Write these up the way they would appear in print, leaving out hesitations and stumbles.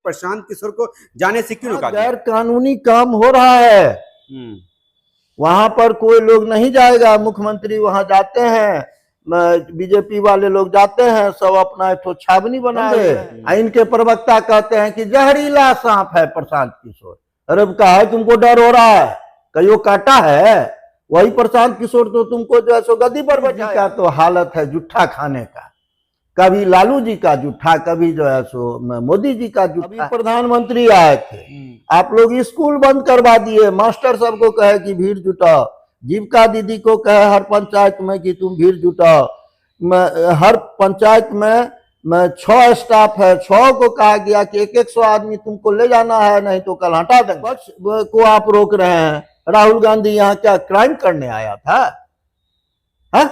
प्रशांत किशोर को जाने से क्यों रोका गया? गैर कानूनी काम हो रहा है, वहां पर कोई लोग नहीं जाएगा। मुख्यमंत्री वहां जाते हैं, बीजेपी वाले लोग जाते हैं, सब अपना एक छावनी बनाए। इनके प्रवक्ता कहते हैं कि जहरीला सांप है प्रशांत किशोर। अरे कहा है तुमको डर हो रहा है, कहीं काटा है? वही प्रशांत किशोर तो तुमको जो है सो गद्दी पर बैठा का तो हालत है जुट्ठा खाने का। कभी लालू जी का जुट्ठा, कभी जो है सो मोदी जी का जुट्ठा। प्रधानमंत्री आए थे, आप लोग स्कूल बंद करवा दिए, मास्टर सबको कहे कि भीड़ जुटाओ, जीविका दीदी को कहे हर पंचायत में कि तुम भीड़ जुटाओ। हर पंचायत में 6 स्टाफ है, 6 को कहा गया कि 100 आदमी तुमको ले जाना है, नहीं तो कल हटा देंगे। बस को आप रोक रहे हैं। राहुल गांधी यहाँ क्या क्राइम करने आया था? है?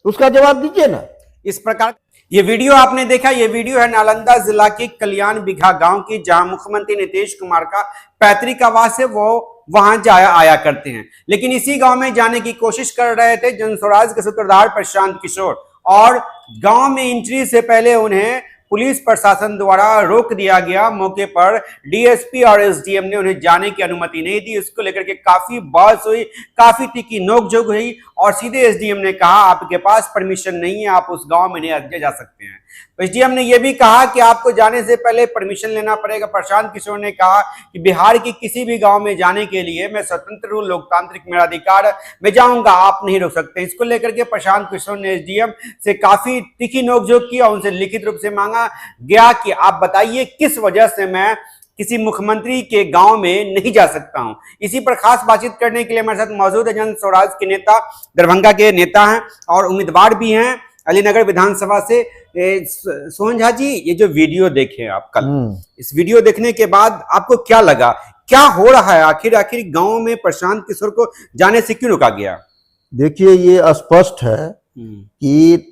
उसका जवाब दीजिए ना। इस प्रकार ये वीडियो आपने देखा, ये वीडियो है नालंदा जिला के कल्याण बिघा गांव की, जहां मुख्यमंत्री नीतीश कुमार का पैतृक आवास है, वो वहां आया करते हैं। लेकिन इसी गांव में जाने की कोशिश कर रहे थे जनस्वराज के सूत्रधार प्रशांत किशोर, और गांव में एंट्री से पहले उन्हें पुलिस प्रशासन द्वारा रोक दिया गया। मौके पर डीएसपी और एसडीएम ने उन्हें जाने की अनुमति नहीं दी। इसको लेकर के काफी बहस हुई, काफी तीखी नोकझोंक हुई, और सीधे एसडीएम ने कहा आपके पास परमिशन नहीं है, आप उस गांव में नहीं जा सकते हैं। एसडीएम ने यह भी कहा कि आपको जाने से पहले परमिशन लेना पड़ेगा। प्रशांत किशोर ने कहा कि बिहार के किसी भी गांव में जाने के लिए मैं स्वतंत्र हूं, लोकतांत्रिक मेरा अधिकार, मैं जाऊंगा, आप नहीं रोक सकते। इसको लेकर के प्रशांत किशोर ने एसडीएम से काफी तीखी नोकझोंक की और उनसे लिखित रूप से मांगा गया कि आप बताइए किस वजह से मैं किसी मुख्यमंत्री के गांव में नहीं जा सकता हूं। इसी पर खास बातचीत करने के लिए हमारे साथ मौजूद है जन स्वराज के नेता, दरभंगा के नेता हैं और उम्मीदवार भी हैं अलीनगर विधानसभा से, सोहन झा जी। ये जो वीडियो देखे आप कल, इस वीडियो देखने के बाद आपको क्या लगा, क्या हो रहा है? आखिर गांव में प्रशांत किशोर को जाने से क्यों रोका गया? देखिए, ये स्पष्ट है कि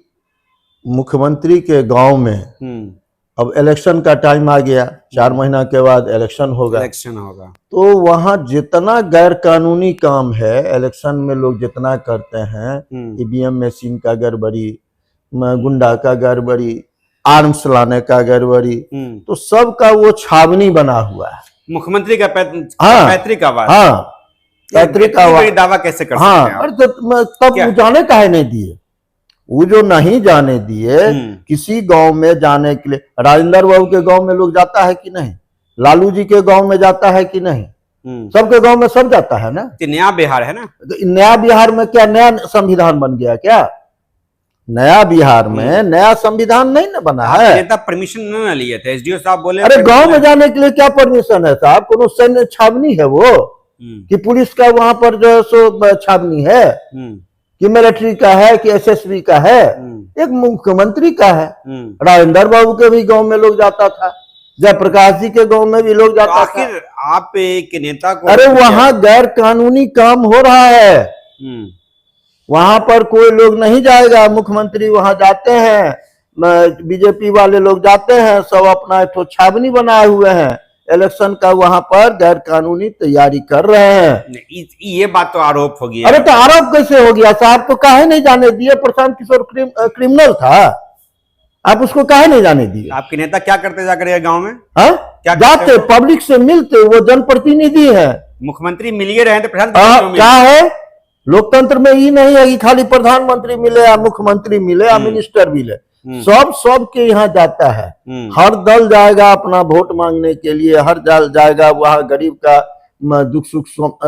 मुख्यमंत्री के गांव में अब इलेक्शन का टाइम आ गया, 4 महीना के बाद इलेक्शन होगा। तो वहां जितना गैर कानूनी काम है, इलेक्शन में लोग जितना करते हैं, ईवीएम मशीन का गड़बड़ी, गुंडा का गड़बड़ी, आर्म्स लाने का गड़बड़ी, तो सबका वो छावनी बना हुआ है। मुख्यमंत्री का पैतृक आवास। हाँ, पैतृक आवास दावा कैसे कर सकते हैं? तब जाने काहे नहीं दिए? वो जो नहीं जाने दिए किसी गांव में जाने के लिए, राजेंद्र बाबू के गांव में लोग जाता है कि नहीं? लालू जी के गांव में जाता है कि नहीं? सबके गांव में सब जाता है ना। नया बिहार है ना। नया बिहार में क्या नया संविधान बन गया क्या? नया बिहार में नया संविधान नहीं ना बना है। परमिशन न लिए थे, एसडीओ साहब बोले। अरे गांव में जाने के लिए क्या परमिशन है साहब? कोनो सैन्य छावनी है वो कि पुलिस का वहां पर जो है सो छावनी है कि मिलिट्री का है कि एसएसबी का है? एक मुख्यमंत्री का है। राजेंद्र बाबू के भी गांव में लोग जाता था, जयप्रकाश जी के गांव में भी लोग जाता था। आखिर आप एक नेता को, अरे वहां गैर कानूनी काम हो रहा है, वहां पर कोई लोग नहीं जाएगा। मुख्यमंत्री वहां जाते हैं, बीजेपी वाले लोग जाते हैं, सब अपना एक छावनी बनाए हुए हैं। इलेक्शन का वहां पर गैर कानूनी तैयारी कर रहे हैं। ये बात तो आरोप हो गया। अरे तो आरोप कैसे हो गया साहब? तो काहे नहीं जाने दिए? प्रशांत किशोर क्रिमिनल था, आप उसको काहे नहीं जाने दिए? आपके नेता क्या करते जाकर गांव में? क्या जाते, पब्लिक से मिलते, वो जनप्रतिनिधि है। मुख्यमंत्री मिलिए रहे तो प्रशांत क्या है? लोकतंत्र में ये नहीं है कि खाली प्रधानमंत्री मिले या मुख्यमंत्री मिले या मिनिस्टर मिले, सब के यहाँ जाता है। हर दल जाएगा अपना वोट मांगने के लिए, हर दल जाएगा वहाँ गरीब का दुख सुख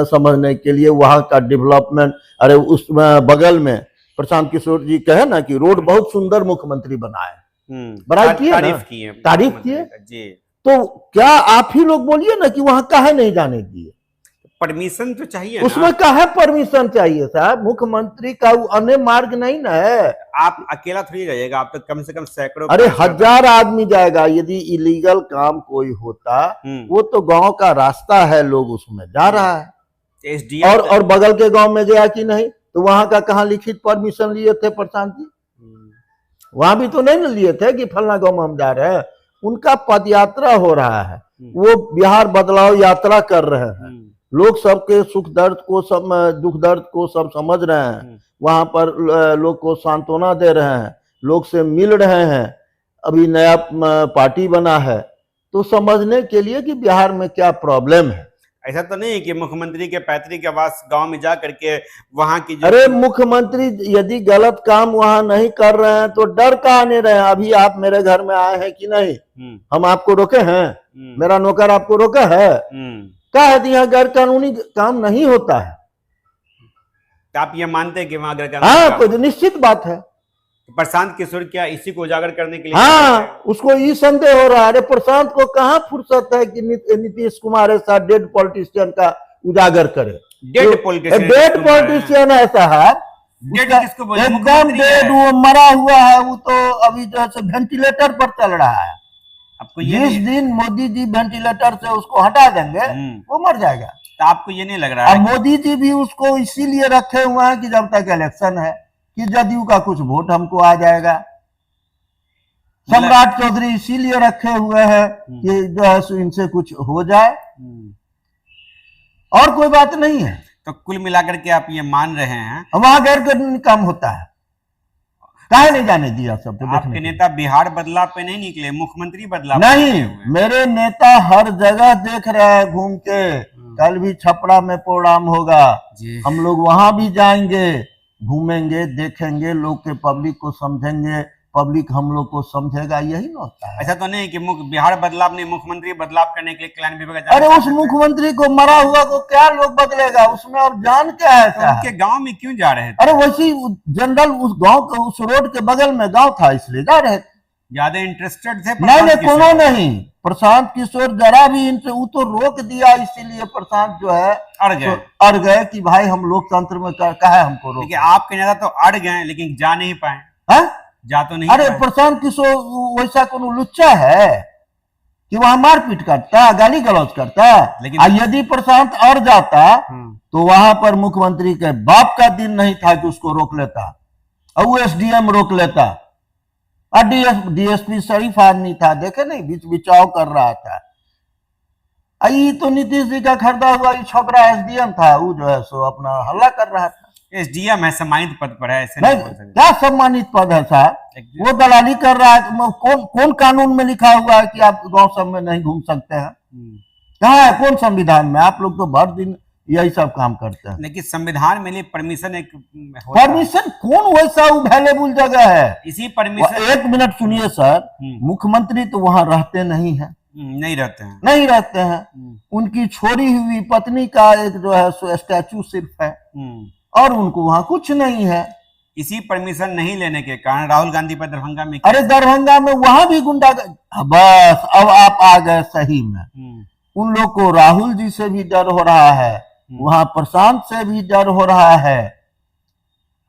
समझने के लिए, वहाँ का डेवलपमेंट। अरे उस बगल में प्रशांत किशोर जी कहे ना कि रोड बहुत सुंदर मुख्यमंत्री बनाए, बनाई किए, तारीफ किए। तो क्या आप ही लोग बोलिए ना कि वहाँ काहे नहीं जाने दिए? परमिशन तो चाहिए, उसमें काहे परमिशन चाहिए साहब? मुख्यमंत्री का अन्य मार्ग नहीं ना है। आप अकेला थोड़ी रहिएगा, आप तो कम से कम सैकड़ों, अरे 1000 आदमी जाएगा। यदि इलीगल काम कोई होता, वो तो गांव का रास्ता है, लोग उसमें जा रहा है। और बगल के गांव में गया कि नहीं? तो वहां का कहाँ लिखित परमिशन लिए थे प्रशांत जी? वहां भी तो नहीं ना लिए थे कि फलना गांव में हम जा रहे हैं। उनका पदयात्रा हो रहा है, वो बिहार बदलाव यात्रा कर रहे हैं। लोग सबके सुख दर्द को, सब दुख दर्द को सब समझ रहे हैं। वहां पर लोग को सांत्वना दे रहे हैं, लोग से मिल रहे हैं। अभी नया पार्टी बना है, तो समझने के लिए कि बिहार में क्या प्रॉब्लम है। ऐसा तो नहीं है कि मुख्यमंत्री के पैतृक आवास गांव में जा करके वहां की जो अरे मुख्यमंत्री यदि गलत काम वहां नहीं कर रहे हैं तो डर कहाँ नहीं रहे हैं। अभी आप मेरे घर में आए हैं कि नहीं, हम आपको रोके हैं? मेरा नौकर आपको रोका है? क्या है यहाँ गैर कानूनी काम नहीं होता है। तो आप ये मानते हैं कि वहां अगर हाँ, तो निश्चित बात है। प्रशांत किशोर क्या इसी को उजागर करने के लिए? हाँ, उसको ये संदेह हो रहा है। अरे प्रशांत को कहाँ फुर्सत है कि नीतीश कुमार ऐसा डेड पॉलिटिशियन का उजागर करे। Dead politician? डेड पॉलिटिशियन है साहब, एकदम डेड, वो मरा हुआ है। वो तो अभी जो है वेंटिलेटर पर चल रहा है। आपको ये जिस दिन मोदी जी वेंटिलेटर से उसको हटा देंगे वो मर जाएगा। तो आपको ये नहीं लग रहा है? मोदी जी भी उसको इसीलिए रखे हुए हैं कि जब तक इलेक्शन है कि जदयू का कुछ वोट हमको आ जाएगा। सम्राट चौधरी इसीलिए रखे हुए हैं कि जो है इनसे कुछ हो जाए, और कोई बात नहीं है। तो कुल मिलाकर के आप ये मान रहे हैं वहां गैर कानूनी काम होता है, काहे नहीं जाने दिया सबको? आपके नेता बिहार बदलाव पे नहीं निकले, मुख्यमंत्री बदलाव नहीं, मेरे नेता हर जगह देख रहे हैं घूम के। कल भी छपरा में प्रोग्राम होगा, हम लोग वहां भी जाएंगे, घूमेंगे, देखेंगे, लोग के पब्लिक को समझेंगे, पब्लिक हम लोग को समझेगा, यही ना होता है। ऐसा तो नहीं कि बिहार बदलाव नहीं, मुख्यमंत्री बदलाव करने के लिए कल्याण विभाग? अरे उस मुख्यमंत्री को मरा हुआ को क्या लोग बदलेगा, उसमें और जान क्या है? तो उनके गांव में क्यों जा रहे थे? अरे वैसी जनरल उस गांव के उस रोड के बगल में गांव था, इसलिए जा रहे थे। ज्यादा इंटरेस्टेड थे? नहीं, कोनो नहीं। प्रशांत किशोर जरा भी वो तो रोक दिया, इसीलिए प्रशांत जो है अड़ गए कि भाई हम लोकतंत्र में क्या है, हमको रोक। लेकिन आपके नेता तो अड़ गए लेकिन जा नहीं पाए। जा तो नहीं? अरे प्रशांत किशोर वैसा कोनो लुच्चा है कि वहां मारपीट करता, गाली गलौज करता? लेकिन यदि प्रशांत अड़ जाता तो वहां पर मुख्यमंत्री के बाप का दिन नहीं था कि उसको रोक लेता, और वो एसडीएम रोक लेता, और डीएसपी शरीफ आदमी था, देखे नहीं बीच बिचाव कर रहा था। ये तो नीतीश जी का खरीदा हुआ ये छोकरा एसडीएम था, वो जो है सो अपना हल्ला कर रहा था। एसडीएम है, सम्मानित पद पर है, ऐसे नहीं बोल सकते। क्या सम्मानित पद है साहब? वो दलाली कर रहा है। कौन कानून में लिखा हुआ है कि आप गांव सब में नहीं घूम सकते हैं? कहाँ है, कौन संविधान में? आप लोग तो भर दिन यही सब काम करते हैं। लेकिन संविधान में परमिशन परमिशन कौन वैसा अवेलेबल जगह है? इसी परमिशन। एक मिनट सुनिए सर, मुख्यमंत्री तो वहां रहते नहीं है। नहीं रहते हैं। उनकी छोड़ी हुई पत्नी का एक जो है सो स्टैचू सिर्फ है, और उनको वहां कुछ नहीं है। इसी परमिशन नहीं लेने के कारण राहुल गांधी पर दरभंगा में, अरे दरभंगा में वहां भी गुंडा, बस अब आप आ गए सही में। उन लोग को राहुल जी से भी डर हो रहा है, वहां प्रशांत से भी डर हो रहा है।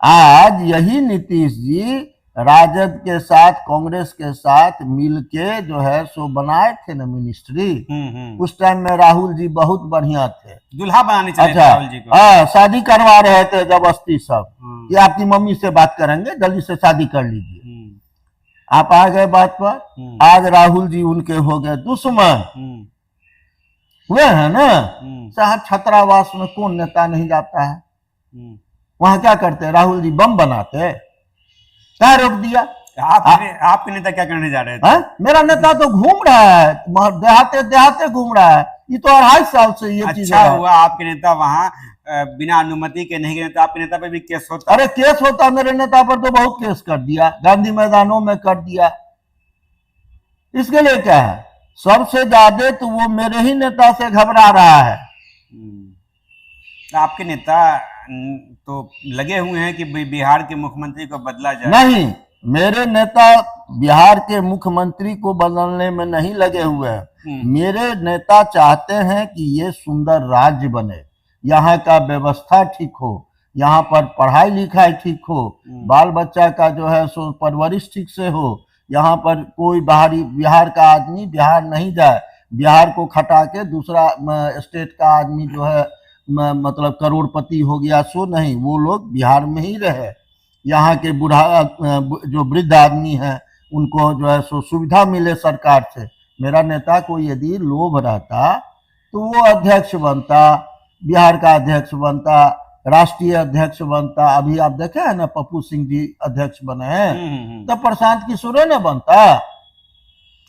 आज यही नीतीश जी राजद के साथ, कांग्रेस के साथ मिलके जो है सो बनाए थे ना मिनिस्ट्री। उस टाइम में राहुल जी बहुत बढ़िया थे, दुल्हा बनाने चले थे राहुल जी को। हाँ, शादी करवा रहे थे जबरदस्ती सब कि आपकी मम्मी से बात करेंगे, जल्दी से शादी कर लीजिए। आप आ गए बात पर। आज राहुल जी उनके हो गए दुश्मन हुए हैं ना साहब। छात्रावास में कौन नेता नहीं जाता है? वहां क्या करते? राहुल जी बम बनाते, क्या रोक दिया? आपके नेता क्या करने जा रहे थे? मेरा नेता तो घूम रहा है, देहाते घूम रहा है। ये तो 2.5 साल से ये चीज अच्छा हुआ आपके नेता वहां बिना अनुमति के नहीं गए, तो आपके नेता पे भी केस होता। अरे केस होता, मेरे नेता पर तो बहुत केस कर दिया, गांधी मैदानों में कर दिया। इसके लिए क्या है, सबसे ज्यादा तो वो मेरे ही नेता से घबरा रहा है। आपके नेता तो लगे हुए हैं कि बिहार के मुख्यमंत्री को बदला जाए। नहीं, मेरे नेता बिहार के मुख्यमंत्री को बदलने में नहीं लगे हुए हैं। मेरे नेता चाहते हैं कि ये सुंदर राज्य बने, यहाँ का व्यवस्था ठीक हो, यहाँ पर पढ़ाई लिखाई ठीक हो, बाल बच्चा का जो है सो परवरिश ठीक से हो, यहाँ पर कोई बाहरी बिहार का आदमी बिहार नहीं जाए, बिहार को खटा के दूसरा स्टेट का आदमी जो है मतलब करोड़पति हो गया सो नहीं, वो लोग बिहार में ही रहे। यहाँ के बूढ़ा जो वृद्ध आदमी हैं उनको जो है सो सुविधा मिले सरकार से। मेरा नेता को यदि लोभ रहता तो वो अध्यक्ष बनता, बिहार का अध्यक्ष बनता, राष्ट्रीय अध्यक्ष बनता। अभी आप देखे हैं ना पप्पू सिंह जी अध्यक्ष बने हैं, तो प्रशांत किशोर न बनता।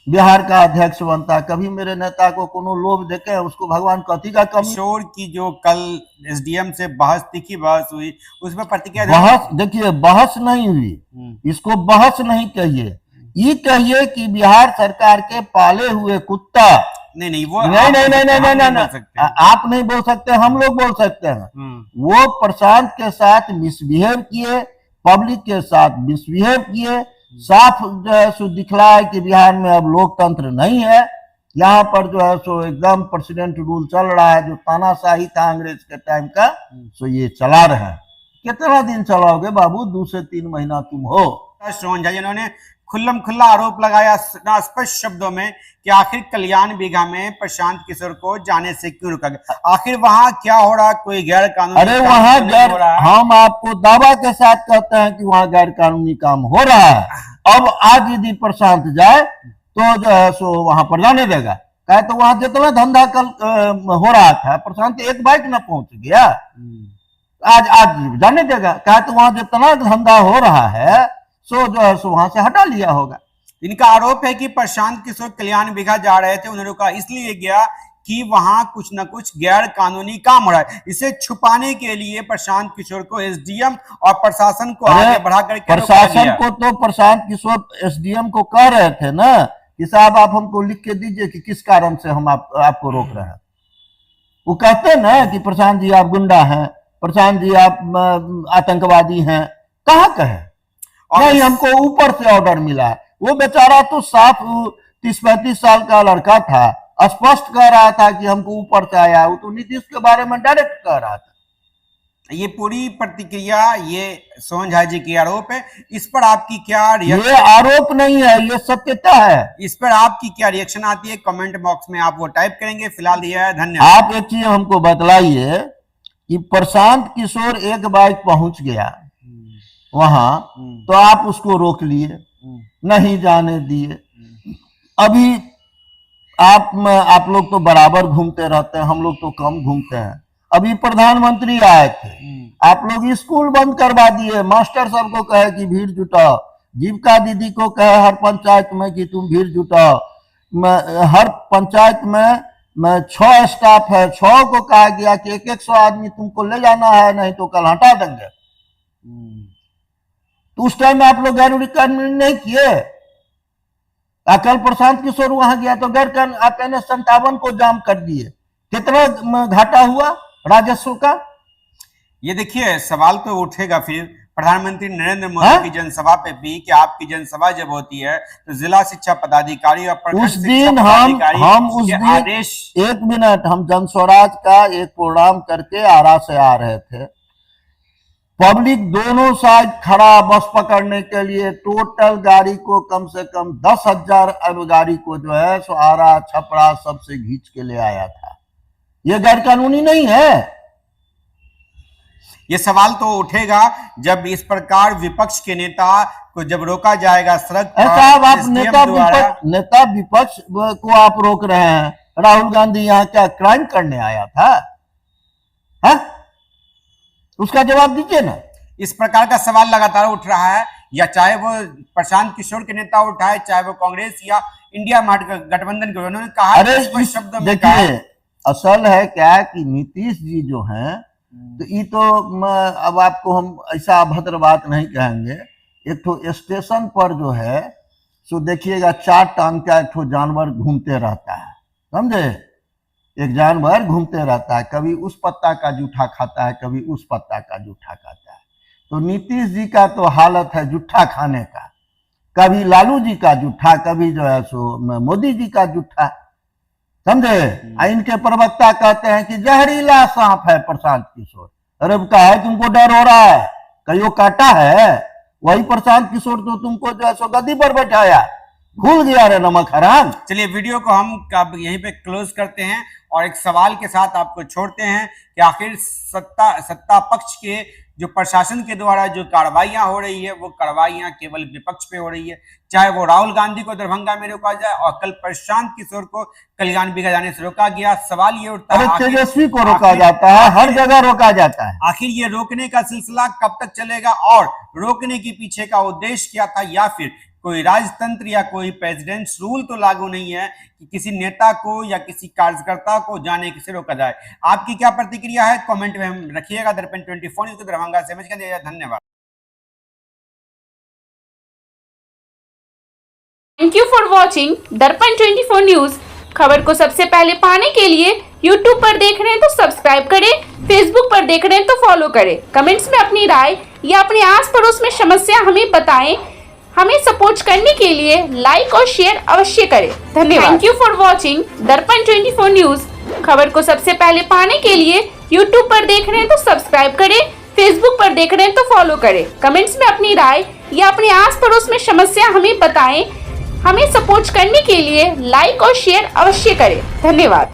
बिहार का अध्यक्ष बनता। कभी मेरे नेता को कोनो लोभ देखे हैं, उसको भगवान कथी का कमी। किशोर की जो कल एसडीएम से बहस, तीखी बहस हुई, उसमें प्रतिक्रिया बहस, देखिए बहस नहीं हुई, इसको बहस नहीं कहिए, ये कहिए कि बिहार सरकार के पाले हुए कुत्ता। नहीं वो नहीं नहीं नहीं नहीं नहीं बोल सकते हैं। आप नहीं बोल सकते, हम लोग बोल सकते हैं। वो प्रशांत के साथ मिसबिहेव किए, पब्लिक के साथ मिसबिहेव किए, साफ जो है सो दिखला है कि बिहार में अब लोकतंत्र नहीं है। यहाँ पर जो है सो एकदम प्रेसिडेंट रूल चल रहा है, जो तानाशाही था अंग्रेज के टाइम का, सो ये चला रहे हैं। कितना दिन चलाओगे बाबू, 2 से 3 महीना तुम हो। श्रवण झा जिन्होंने खुल्लम खुल्ला आरोप लगाया स्पष्ट शब्दों में कि आखिर कल्याण बीघा में प्रशांत किशोर को जाने से क्यों रोका गया, आखिर वहां क्या हो रहा, कोई गैर कानूनी अरे वहां गैर, हम आपको दावा के साथ कहते हैं कि वहां गैर कानूनी काम हो रहा है। अब आज यदि प्रशांत जाए तो जो है सो वहां पर जाने देगा, कहे तो वहां जितना धंधा कल हो रहा था, प्रशांत एक बाइक न पहुंच गया, आज जाने देगा, कहे तो वहां जितना धंधा हो रहा है सो जो है सो वहां से हटा लिया होगा। इनका आरोप है कि प्रशांत किशोर कल्याण बीघा जा रहे थे, उन्हें रोका इसलिए गया कि वहां कुछ न कुछ गैर कानूनी काम हो रहा है। इसे छुपाने के लिए प्रशांत किशोर को एसडीएम और प्रशासन को आगे बढ़ा करके प्रशासन को तो प्रशांत किशोर एसडीएम को कह रहे थे ना कि साहब आप हमको लिख के दीजिए कि किस कारण से हम आपको रोक रहे हैं। वो कहते ना कि प्रशांत जी आप गुंडा हैं, प्रशांत जी आप आतंकवादी हैं, कहाँ कहे। नहीं, हमको ऊपर से ऑर्डर मिला है। वो बेचारा तो साफ 30-35 साल का लड़का था, स्पष्ट कह रहा था कि हमको ऊपर से आया। वो तो नीतीश के बारे में डायरेक्ट कह रहा था। ये पूरी प्रतिक्रिया ये श्रवण झा जी की आरोप है, इस पर आपकी क्या रिएक्शन? ये आरोप नहीं है, ये सत्यता है। इस पर आपकी क्या रिएक्शन आती है, कमेंट बॉक्स में आप वो टाइप करेंगे। फिलहाल ये है, धन्यवाद। आप एक चीज हमको बतलाइए कि प्रशांत किशोर एक बाइक पहुंच गया वहां, तो आप उसको रोक लिए, नहीं जाने दिए। अभी आप लोग तो बराबर घूमते रहते हैं, हम लोग तो कम घूमते हैं। अभी प्रधानमंत्री आए थे, आप लोग स्कूल बंद करवा दिए, मास्टर सबको कहे कि भीड़ जुटाओ, जीविका दीदी को कहे हर पंचायत में कि तुम भीड़ जुटाओ। हर पंचायत में 6 स्टाफ है, 6 को कहा गया कि 100 आदमी तुमको ले जाना है, नहीं तो कल हटा देंगे। तो उस टाइम में आप लोग गैर कानूनी नहीं किए। कल प्रशांत किशोर वहां गया तो गैर कानूनी आप NH57 को जाम कर दिए, कितना घाटा हुआ राजस्व का। ये देखिए सवाल तो उठेगा फिर प्रधानमंत्री नरेंद्र मोदी की जनसभा पे भी कि आपकी जनसभा जब होती है तो जिला शिक्षा पदाधिकारी और उस दिन हम उस दिन आदेश, 1 मिनट, हम जन स्वराज का एक प्रोग्राम करके आरा से आ रहे थे, पब्लिक दोनों साइड खड़ा बस पकड़ने के लिए, टोटल गाड़ी को कम से कम 10,000 गाड़ी को जो है सो आरा छपरा सबसे खींच के ले आया था। ये गैर कानूनी नहीं है। ये सवाल तो उठेगा जब इस प्रकार विपक्ष के नेता को जब रोका जाएगा सड़क पर। साहब आप नेता विपक्ष को आप रोक रहे हैं। राहुल गांधी यहाँ क्या क्राइम करने आया था? है? उसका जवाब दीजिए ना। इस प्रकार का सवाल लगातार उठ रहा है, या चाहे वो प्रशांत किशोर के नेता उठाए, चाहे वो कांग्रेस या इंडिया गठबंधन के, उन्होंने कहा। अरे शब्द में देखिए, असल है क्या कि नीतीश जी जो हैं, तो ये तो अब आपको हम ऐसा अभद्र बात नहीं कहेंगे। एक तो स्टेशन पर जो है सो देखिएगा 4 टांग का एक तो जानवर घूमते रहता है, समझे। एक जानवर घूमते रहता है, कभी उस पत्ता का जूठा खाता है, कभी उस पत्ता का जूठा खाता है। तो नीतीश जी का तो हालत है जूठा खाने का, कभी लालू जी का जूठा, कभी जो है सो मोदी जी का जूठा, समझे। इनके प्रवक्ता कहते हैं कि जहरीला सांप है प्रशांत किशोर। अरे कहा है तुमको डर हो रहा है, कहीं काटा है? वही प्रशांत किशोर तो तुमको जो है सो गद्दी पर बैठाया, भूल गया रे नमक हराम। चलिए वीडियो को हम यहीं पे क्लोज करते हैं और एक सवाल के साथ आपको छोड़ते हैं कि आखिर सत्ता पक्ष के जो प्रशासन के द्वारा जो कार्रवाइयां हो रही है, वो कार्रवाइयां केवल विपक्ष पे हो रही है। चाहे वो राहुल गांधी को दरभंगा में रोका जाए और कल प्रशांत किशोर को कल्याण बीघा जाने से रोका गया। सवाल ये उठता है, तेजस्वी को रोका जाता है, हर जगह रोका जाता है। आखिर ये रोकने का सिलसिला कब तक चलेगा और रोकने के पीछे का उद्देश्य क्या था, या फिर कोई राजतंत्र या कोई प्रेसिडेंट्स रूल तो लागू नहीं है कि किसी नेता को या किसी कार्यकर्ता को जाने से रोका जाए। आपकी क्या प्रतिक्रिया है कमेंट में हम रखिएगा। दर्पण 24 न्यूज़ दरभंगा से धन्यवाद। थैंक यू फॉर वॉचिंग दर्पण 24 न्यूज। खबर को सबसे पहले पाने के लिए यूट्यूब पर देख रहे हैं तो सब्सक्राइब करें, फेसबुक पर देख रहे हैं तो फॉलो करें। कमेंट्स में अपनी राय या अपने आस पड़ोस में समस्या हमें बताएं। हमें सपोर्ट करने के लिए लाइक और शेयर अवश्य करें। धन्यवाद। थैंक यू फॉर वॉचिंग दर्पण 24 न्यूज। खबर को सबसे पहले पाने के लिए यूट्यूब पर देख रहे हैं तो सब्सक्राइब करें, फेसबुक पर देख रहे हैं तो फॉलो करें। कमेंट्स में अपनी राय या अपने आस पड़ोस में समस्या हमें बताएं। हमें सपोर्ट करने के लिए लाइक और शेयर अवश्य करें। धन्यवाद।